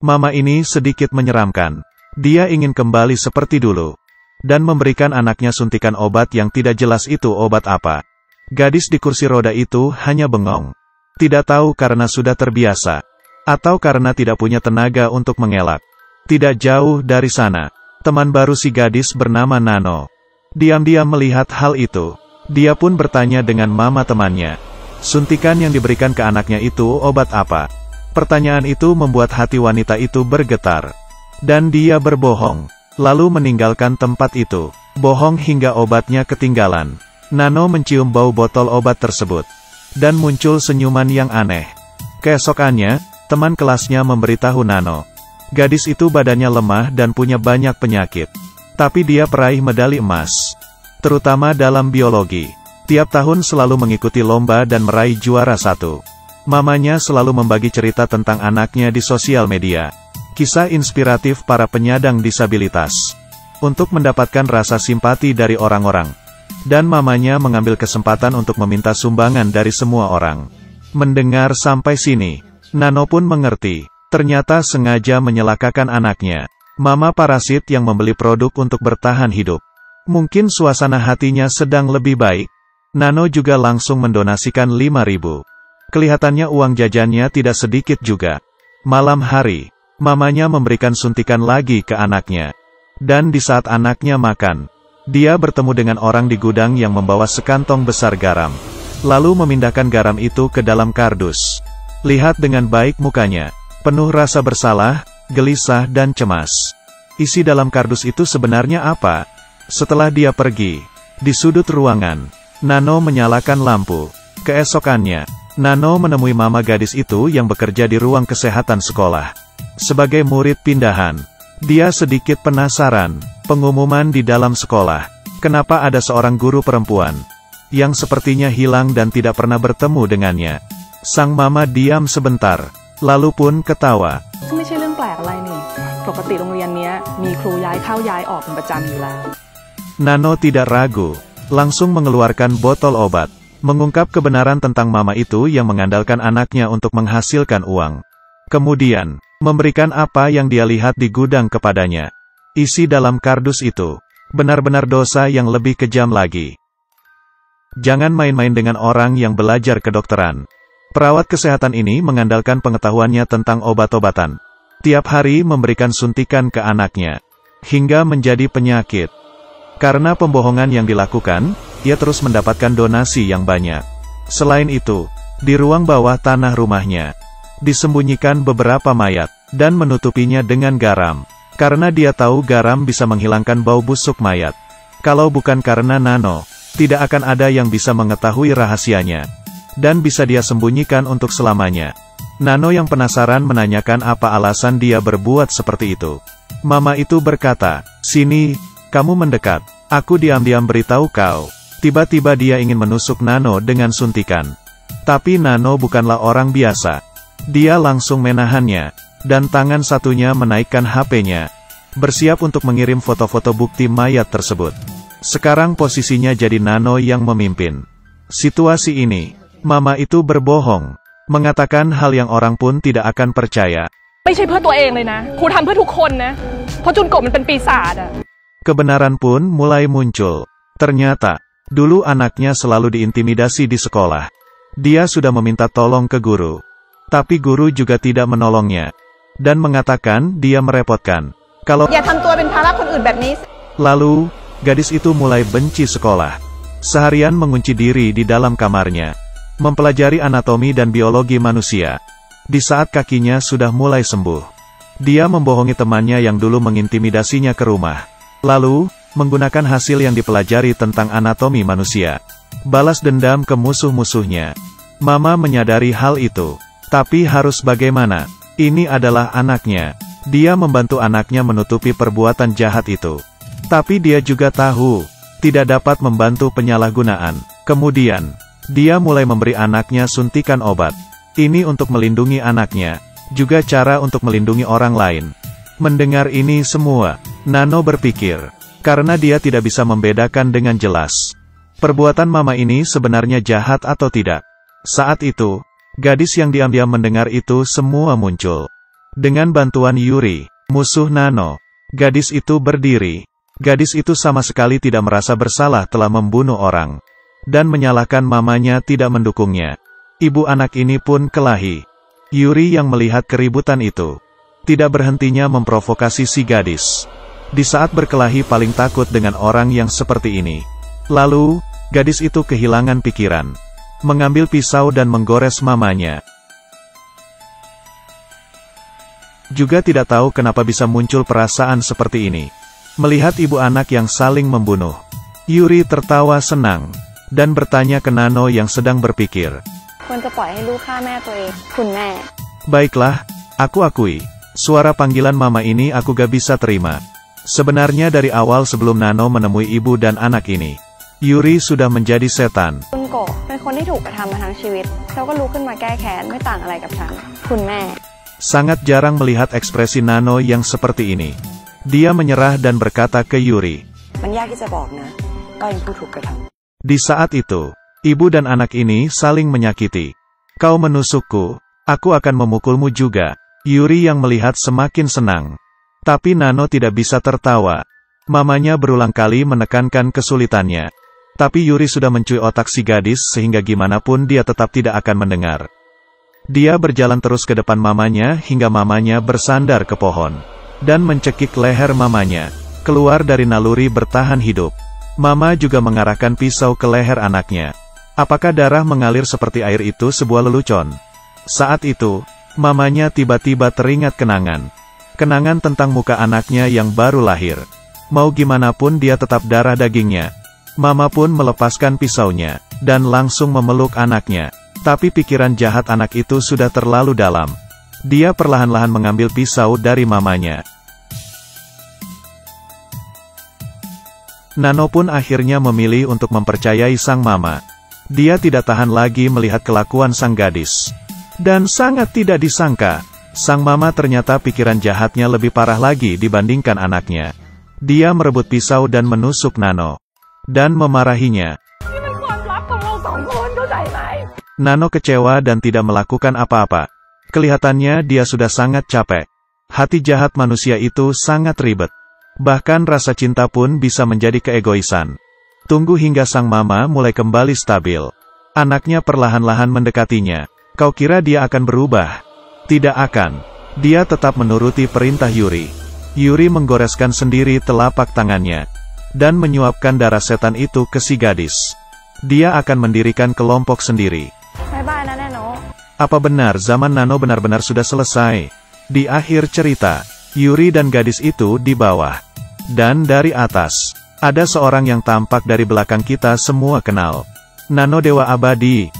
Mama ini sedikit menyeramkan. Dia ingin kembali seperti dulu. Dan memberikan anaknya suntikan obat yang tidak jelas itu obat apa. Gadis di kursi roda itu hanya bengong. Tidak tahu karena sudah terbiasa. Atau karena tidak punya tenaga untuk mengelak. Tidak jauh dari sana, teman baru si gadis bernama Nano. Diam-diam melihat hal itu. Dia pun bertanya dengan mama temannya. Suntikan yang diberikan ke anaknya itu obat apa? Pertanyaan itu membuat hati wanita itu bergetar. Dan dia berbohong. Lalu meninggalkan tempat itu. Bohong hingga obatnya ketinggalan. Nano mencium bau botol obat tersebut. Dan muncul senyuman yang aneh. Keesokannya, teman kelasnya memberitahu Nano. Gadis itu badannya lemah dan punya banyak penyakit. Tapi dia peraih medali emas. Terutama dalam biologi. Tiap tahun selalu mengikuti lomba dan meraih juara 1. Mamanya selalu membagi cerita tentang anaknya di sosial media. Kisah inspiratif para penyandang disabilitas. Untuk mendapatkan rasa simpati dari orang-orang. Dan mamanya mengambil kesempatan untuk meminta sumbangan dari semua orang. Mendengar sampai sini, Nano pun mengerti. Ternyata sengaja menyelakakan anaknya. Mama parasit yang membeli produk untuk bertahan hidup. Mungkin suasana hatinya sedang lebih baik. Nano juga langsung mendonasikan 5.000. Kelihatannya uang jajannya tidak sedikit juga. Malam hari, mamanya memberikan suntikan lagi ke anaknya. Dan di saat anaknya makan, dia bertemu dengan orang di gudang yang membawa sekantong besar garam. Lalu memindahkan garam itu ke dalam kardus. Lihat dengan baik mukanya. Penuh rasa bersalah, gelisah dan cemas. Isi dalam kardus itu sebenarnya apa? Setelah dia pergi, di sudut ruangan, Nano menyalakan lampu. Keesokannya, Nano menemui mama gadis itu yang bekerja di ruang kesehatan sekolah. Sebagai murid pindahan, dia sedikit penasaran. Pengumuman di dalam sekolah. Kenapa ada seorang guru perempuan yang sepertinya hilang dan tidak pernah bertemu dengannya? Sang mama diam sebentar. Lalu pun ketawa. Nano tidak ragu, langsung mengeluarkan botol obat, mengungkap kebenaran tentang mama itu yang mengandalkan anaknya untuk menghasilkan uang. Kemudian, memberikan apa yang dia lihat di gudang kepadanya. Isi dalam kardus itu, benar-benar dosa yang lebih kejam lagi. Jangan main-main dengan orang yang belajar kedokteran. Perawat kesehatan ini mengandalkan pengetahuannya tentang obat-obatan. Tiap hari memberikan suntikan ke anaknya, hingga menjadi penyakit. Karena pembohongan yang dilakukan, ia terus mendapatkan donasi yang banyak. Selain itu, di ruang bawah tanah rumahnya, disembunyikan beberapa mayat, dan menutupinya dengan garam. Karena dia tahu garam bisa menghilangkan bau busuk mayat. Kalau bukan karena Nano, tidak akan ada yang bisa mengetahui rahasianya. Dan bisa dia sembunyikan untuk selamanya. Nano yang penasaran menanyakan apa alasan dia berbuat seperti itu. Mama itu berkata, "Sini, kamu mendekat. Aku diam-diam beritahu kau." Tiba-tiba dia ingin menusuk Nano dengan suntikan. Tapi Nano bukanlah orang biasa. Dia langsung menahannya. Dan tangan satunya menaikkan HP-nya. Bersiap untuk mengirim foto-foto bukti mayat tersebut. Sekarang posisinya jadi Nano yang memimpin situasi ini. Mama itu berbohong. Mengatakan hal yang orang pun tidak akan percaya. Kebenaran pun mulai muncul. Ternyata, dulu anaknya selalu diintimidasi di sekolah. Dia sudah meminta tolong ke guru. Tapi guru juga tidak menolongnya. Dan mengatakan dia merepotkan. Lalu, gadis itu mulai benci sekolah. Seharian mengunci diri di dalam kamarnya. Mempelajari anatomi dan biologi manusia. Di saat kakinya sudah mulai sembuh, dia membohongi temannya yang dulu mengintimidasinya ke rumah. Lalu, menggunakan hasil yang dipelajari tentang anatomi manusia. Balas dendam ke musuh-musuhnya. Mama menyadari hal itu. Tapi harus bagaimana? Ini adalah anaknya. Dia membantu anaknya menutupi perbuatan jahat itu. Tapi dia juga tahu, tidak dapat membantu penyalahgunaan. Kemudian, dia mulai memberi anaknya suntikan obat. Ini untuk melindungi anaknya, juga cara untuk melindungi orang lain. Mendengar ini semua, Nano berpikir, karena dia tidak bisa membedakan dengan jelas. Perbuatan mama ini sebenarnya jahat atau tidak. Saat itu, gadis yang diam-diam mendengar itu semua muncul. Dengan bantuan Yuri, musuh Nano, gadis itu berdiri. Gadis itu sama sekali tidak merasa bersalah telah membunuh orang. Dan menyalahkan mamanya tidak mendukungnya. Ibu anak ini pun kelahi. Yuri yang melihat keributan itu, tidak berhentinya memprovokasi si gadis. Di saat berkelahi paling takut dengan orang yang seperti ini. Lalu, gadis itu kehilangan pikiran. Mengambil pisau dan menggores mamanya. Juga tidak tahu kenapa bisa muncul perasaan seperti ini. Melihat ibu anak yang saling membunuh. Yuri tertawa senang. Dan bertanya ke Nano yang sedang berpikir. Baiklah, aku akui. Suara panggilan mama ini aku gak bisa terima. Sebenarnya dari awal sebelum Nano menemui ibu dan anak ini, Yuri sudah menjadi setan. Sangat jarang melihat ekspresi Nano yang seperti ini. Dia menyerah dan berkata ke Yuri. Di saat itu, ibu dan anak ini saling menyakiti. Kau menusukku, aku akan memukulmu juga. Yuri yang melihat semakin senang. Tapi Nano tidak bisa tertawa. Mamanya berulang kali menekankan kesulitannya. Tapi Yuri sudah mencuci otak si gadis sehingga gimana pun dia tetap tidak akan mendengar. Dia berjalan terus ke depan mamanya hingga mamanya bersandar ke pohon. Dan mencekik leher mamanya. Keluar dari naluri bertahan hidup. Mama juga mengarahkan pisau ke leher anaknya. Apakah darah mengalir seperti air itu sebuah lelucon? Saat itu, mamanya tiba-tiba teringat kenangan. Kenangan tentang muka anaknya yang baru lahir. Mau gimana pun dia tetap darah dagingnya. Mama pun melepaskan pisaunya, dan langsung memeluk anaknya. Tapi pikiran jahat anak itu sudah terlalu dalam. Dia perlahan-lahan mengambil pisau dari mamanya. Nano pun akhirnya memilih untuk mempercayai sang mama. Dia tidak tahan lagi melihat kelakuan sang gadis. Dan sangat tidak disangka, sang mama ternyata pikiran jahatnya lebih parah lagi dibandingkan anaknya. Dia merebut pisau dan menusuk Nano. Dan memarahinya. Nano kecewa dan tidak melakukan apa-apa. Kelihatannya dia sudah sangat capek. Hati jahat manusia itu sangat ribet. Bahkan rasa cinta pun bisa menjadi keegoisan. Tunggu hingga sang mama mulai kembali stabil. Anaknya perlahan-lahan mendekatinya. Kau kira dia akan berubah? Tidak akan. Dia tetap menuruti perintah Yuri. Yuri menggoreskan sendiri telapak tangannya. Dan menyuapkan darah setan itu ke si gadis. Dia akan mendirikan kelompok sendiri. Apa benar zaman Nano benar-benar sudah selesai? Di akhir cerita, Yuri dan gadis itu di bawah. Dan dari atas, ada seorang yang tampak dari belakang kita semua kenal. Nano Dewa Abadi.